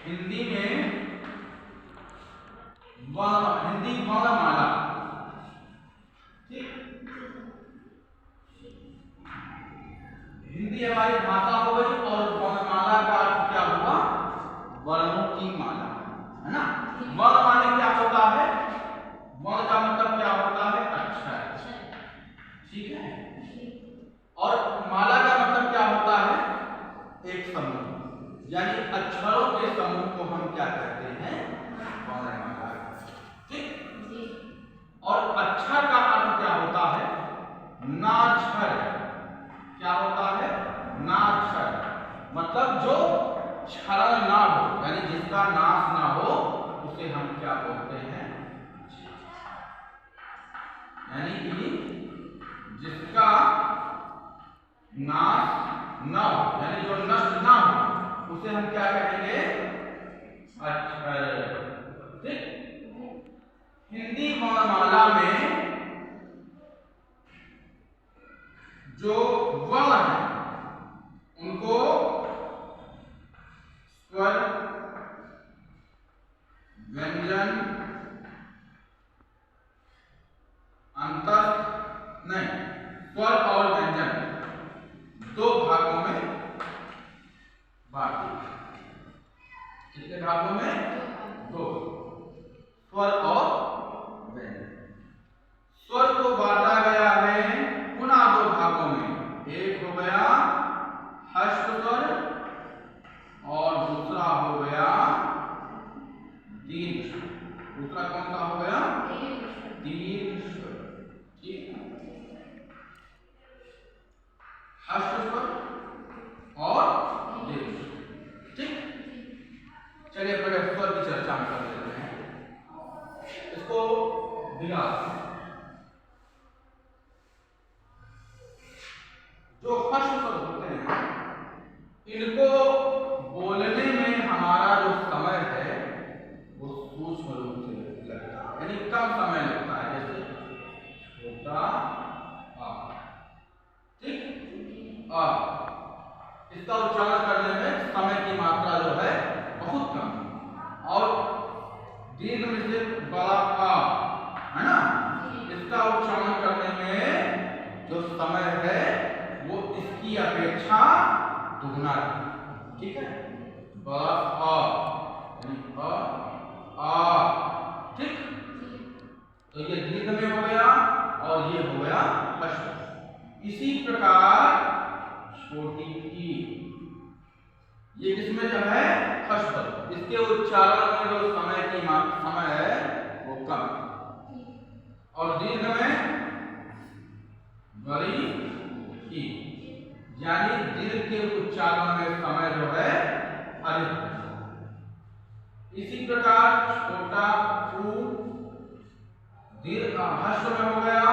हिंदी में हिंदी वर्णमाला, ठीक, हिंदी हमारी भाषा हो गई और वर्णमाला का अर्थ क्या हुआ? वर्णों की माला, है ना। वर्ण माने क्या होता है? वर्ण का मतलब क्या होता है? अक्षर, ठीक है। और माला का मतलब क्या होता है? एक समूह, यानी अक्षरों के समूह को हम क्या कहते हैं? वर्णमाला, ठीक। और अक्षर का अर्थ क्या होता है? नाक्षर, क्या होता है? नाक्षर, मतलब जो क्षरण ना हो, यानी जिसका नाश ना हो, उसे हम क्या बोलते हैं? यानी कि जिसका नाश ना हो, यानी जो नष्ट ना हो, उसे हम क्या कहेंगे? अक्षर, ठीक। हिंदी वर्णमाला में जो वर्ण है उनको स्वर, व्यंजन, अंतस्थ, नहीं, स्वर और व्यंजन दो भागों में बांटे। कितने भागों में? दो, स्वर और व्यंजन। स्वर को बांटा गया है पुनः दो भागों में, एक हो गया हर्ष स्वर और दूसरा हो गया दीर्घ स्वर। दूसरा कौन सा हो गया? दीर्घ स्वर, ठीक। हर्ष स्वर और दीर्घ स्वर, ठीक। चलिए पहले स्वर की चर्चा हम कर लेते हैं। इसको विलास, जो हर्ष स्वर होते हैं इनको बोलने में हमारा जो समय है वो सूक्ष्म रूप से लगता है, यानी कम समय लगता है। जैसे छोटा आ, ठीक, आ, इसका उच्चारण करने में समय की मात्रा जो है बहुत कम, और दीर्घ में से बड़ा आ, है ना, इसका उच्चारण करने में जो समय है वो इसकी अपेक्षा दुगना है, ठीक है। बड़ा आ यानी आ, ठीक। तो ये दीर्घ में हो गया और ये हो गया हर्ष। इसी प्रकार छोटी ई, ये किसमें जो है? हर्ष, इसके उच्चारण में जो समय की समय है वो कम, और दीर्घ में बड़ी ई, यानी दीर्घ के उच्चारण में समय जो है अधिक। इसी प्रकार छोटा ऊ दीर्घ हर्ष में हो गया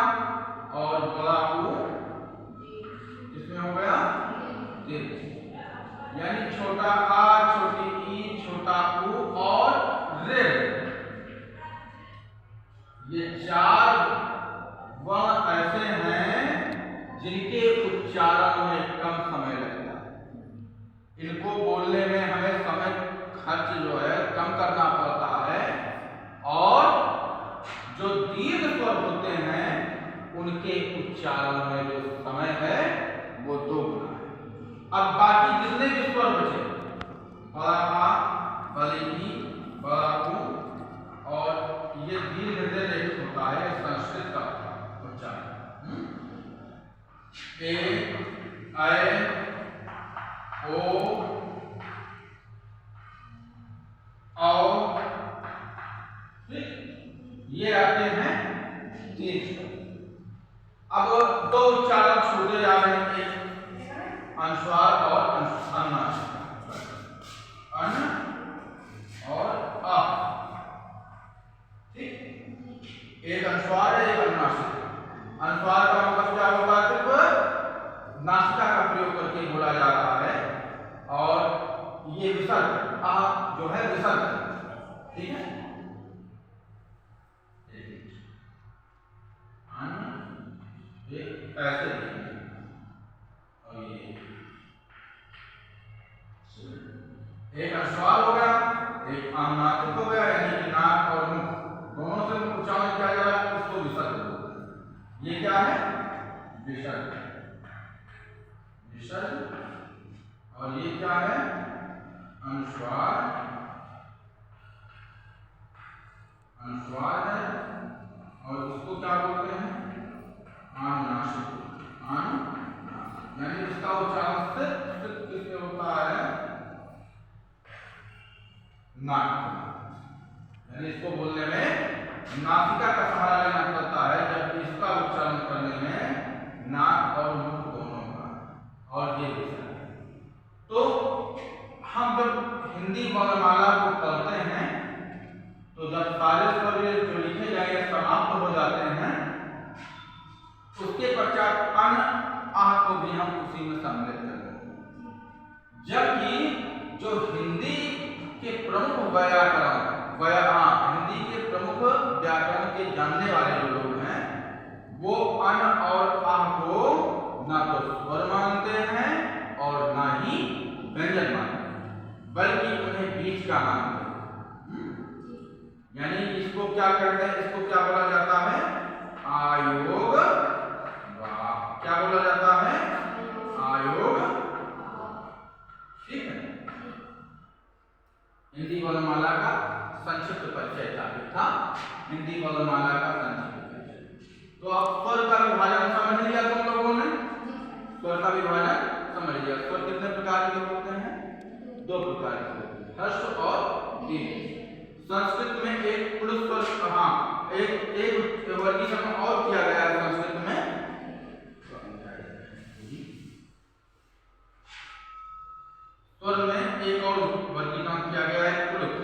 और बड़ा ऊ इसमें हो गया दीर्घ, यानी छोटा आ, छोटी ई, छोटा ऊ और रे, ये चार वर्ण ऐसे हैं जिनके उच्चारण में कम समय लगता है। इनको बोलने में हमें समय खर्च जो है कम करना पड़ता है, और जो दीर्घ स्वर होते हैं उनके उच्चारण में जो समय है वो दो गुना है। अब बाकी जितने भी स्वर बचे, बड़ा आ, बड़ी ई, बड़ा ऊ, और ये दीर्घ रेख होता है संस्कृत का उच्चारण, ए, ऐ, ओ, औ, ठीक, ये आते हैं दीर्घ। अब दो उच्चारण छूटे जा रहे हैं, एक अनुस्वार और अनुनासिक, अन और आ, ठीक। एक अनुस्वार है, एक अनुनासिक। अनुस्वार का मतलब क्या होता है? सिर्फ नासिका का प्रयोग करके बोला जा रहा है, और ये विसर्ग आ जो है विसर्ग, ठीक है। ऐसे एक अनुस्वार हो गया अनुनासिक हो गया, यानी कि नाक और मुख दोनों से उच्चारण किया जा रहा है, उसको विसर्ग बोलते हैं। ये क्या है? विसर्ग। विसर्ग। और ये क्या है? अनुस्वार। अनुस्वार है, और उसको क्या बोलते हैं? अनुनासिक। अनुनासिक यानी इसका उच्चारण सिर्फ किससे होता है? नाक। यानी इसको बोलने में नासिका का सहारा लेना पड़ता है, जबकि इसका उच्चारण करने में नाक और मुख दोनों का। और ये तो हम जब हिंदी वर्णमाला को पढ़ते हैं तो जब सारे स्वर जो लिखे जाएंगे समाप्त हो जाते हैं, उसके पश्चात अन आह को भी हम उसी में सम्मिलित करेंगे। जबकि जो हिंदी के प्रमुख व्याकरण हिंदी के प्रमुख व्याकरण के जानने वाले जो लोग हैं, वो अन और आह को ना तो स्वर मानते हैं और ना ही व्यंजन मानते हैं, बल्कि उन्हें बीच का मानते हैं। यानी इसको क्या करते हैं? इसको क्या बोला जाता है? आयोग। वाह, क्या बोला जाता है? आयोग। ठीक है। हिंदी वर्णमाला का संक्षिप्त परिचय था। हिंदी वर्णमाला का संक्षिप्त परिचय। तो अब स्वर का विभाजन समझ लिया तुम लोगों ने? स्वर का विभाजन समझ लिया। स्वर कितने प्रकार के होते हैं? 2 प्रकार के होते हैं, ह्रस्व और दीर्घ। संस्कृत में एक पुरुष स्वर, हाँ, एक वर्गीकरण और किया गया है संस्कृत में। स्वर में एक और वर्गीकरण किया गया है, प्लुत।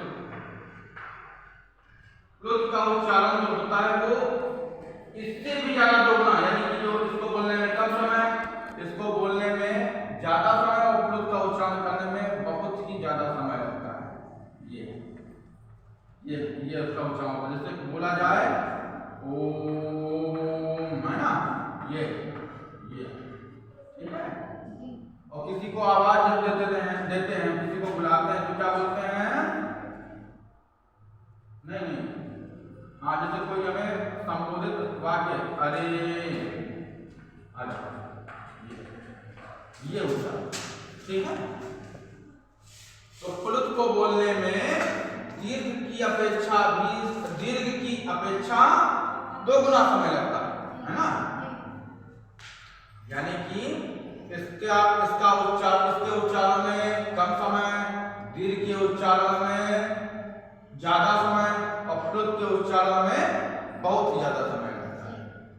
प्लुत का उच्चारण जो होता है वो इससे भी ज्यादा दोगुना, यानी कि जो इसको बोलने में कम समय, इसको बोलने में ज्यादा समय, और प्लुत का उच्चारण करने में बहुत ही ज्यादा समय लगता है। ये उसका उच्चारण, जैसे बोला जाए ओम, है ना? ये ठीक है। और किसी को आवाज जब देते हैं, किसी को बुलाते हैं तो क्या बोलते हैं? नहीं, हाँ, जैसे कोई हमें संबोधित वाक्य, अरे, ये होता है। ठीक है। तो प्लुत को बोलने में दीर्घ की अपेक्षा 2 गुना समय लगता है ना? यानी कि इसके उच्चारण में कम समय, दीर्घ के उच्चारण में ज्यादा समय, और प्लुत के उच्चारण में बहुत ही ज्यादा समय लगता है।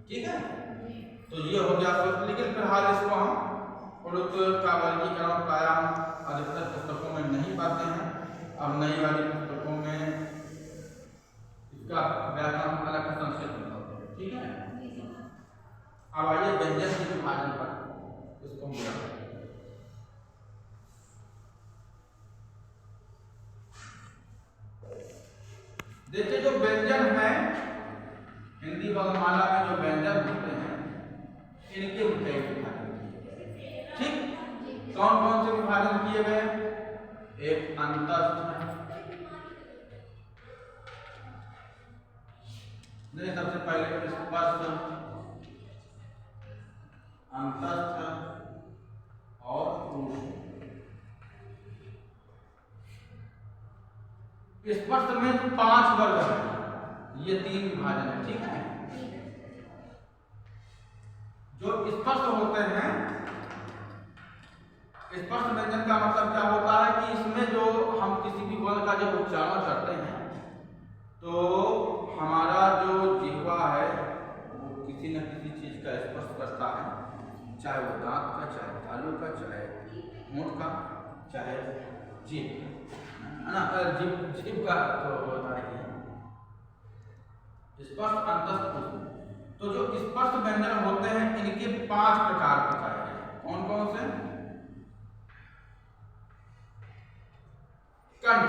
ठीक है। तो ये हो गया स्वर। लेकिन फिलहाल इसको हम प्लुत का वर्गीकरण प्राय अधिकतर पुस्तकों में नहीं पाते हैं। अब नई वाली पुस्तकों में इसका व्याकरण अलग संस्कृत में होता है। ठीक है। अब आइए व्यंजन के विभाजन पर इसको मिला। देखिए, जो व्यंजन है हिंदी वर्णमाला में, जो व्यंजन होते हैं, इनके कई विभाजन किए। ठीक, कौन कौन से विभाजन किए गए? एक अंतस्थ है, नहीं, सबसे पहले स्पष्ट, अंतस्थ और ऊष्म। स्पष्ट में 5 वर्ग है, ये 3 विभाजन है। ठीक है। जो स्पष्ट होते हैं, स्पष्ट व्यंजन का मतलब क्या होता है कि इसमें जो हम किसी भी वर्ण का जब उच्चारण करते हैं तो हमारा जो जिह्वा है वो किसी न किसी चीज का स्पर्श करता है, चाहे वो दांत का, चाहे तालू का, चाहे होंठ का, चाहे जीभ, है ना? जीभ का तो होता है स्पर्श, अंतस्थ। तो जो स्पर्श व्यंजन होते हैं इनके 5 प्रकार बताए गए। कौन कौन से? कंठ।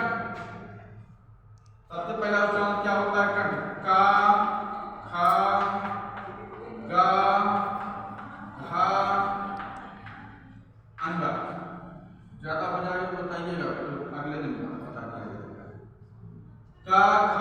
सबसे पहला उच्चारण क्या होता है? कंठ। का, खा, गा, घा, अंगा। ज्यादा हो जाएगा तो बताइएगा, तो अगले दिन बता दिया जाएगा। क ख